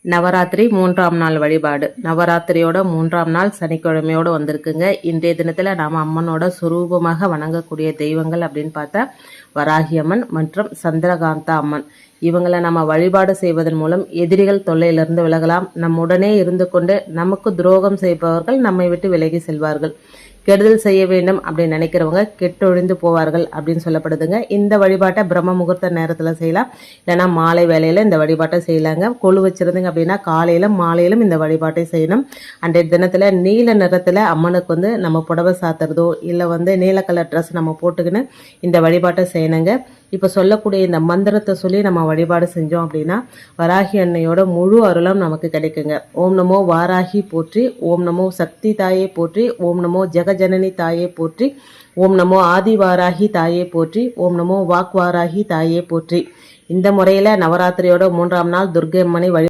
நவராத்திரி 3ஆம் நாள் வழிபாடு. நவராத்திரியோட 3ஆம் நாள் சனிக்கிழமையோடு வந்திருக்குங்க. இன்றைய தினத்தில் நாம் அம்மனோட சுரூபமாக வணங்கக்கூடிய தெய்வங்கள் அப்படின்னு பார்த்தா வராகி அம்மன் மற்றும் சந்திரகாந்தா அம்மன். இவங்களை நம்ம வழிபாடு செய்வதன் மூலம் எதிரிகள் தொல்லையிலிருந்து விலகலாம். நம்முடனே இருந்து கொண்டு நமக்கு துரோகம் செய்பவர்கள் நம்மை விட்டு விலகி செல்வார்கள். கெடுதல் செய்ய வேண்டும் அப்படின்னு நினைக்கிறவங்க கெட்டொழிந்து போவார்கள் அப்படின்னு சொல்லப்படுதுங்க. இந்த வழிபாட்டை பிரம்ம முகூர்த்த நேரத்தில் செய்யலாம், இல்லைன்னா மாலை வேலையில் இந்த வழிபாட்டை செய்யலாங்க. கொழு வச்சிருந்தீங்க அப்படின்னா காலையிலும் மாலையிலும் இந்த வழிபாட்டை செய்யணும். அன்றைய தினத்தில் நீல நிறத்தில் அம்மனுக்கு நம்ம புடவை சாத்துறதோ இல்லை நீல கலர் ட்ரெஸ் நம்ம போட்டுக்கின்னு இந்த வழிபாட்டை செய்யணுங்க. இப்போ சொல்லக்கூடிய இந்த மந்திரத்தை சொல்லி நம்ம வழிபாடு செஞ்சோம் அப்படின்னா வராகி அன்னையோட முழு அருளும் நமக்கு கிடைக்குங்க. ஓம் நமோ வாராகி போற்றி, ஓம் நமோ சக்தி தாயே போற்றி, ஓம் நமோ ஜெகஜனனி தாயே போற்றி, ஓம் நமோ ஆதி வாராகி தாயே போற்றி, ஓம் நமோ வாக் வாராகி தாயே போற்றி. இந்த முறையில் நவராத்திரியோட 3ஆம் நாள் துர்க்கை அம்மனை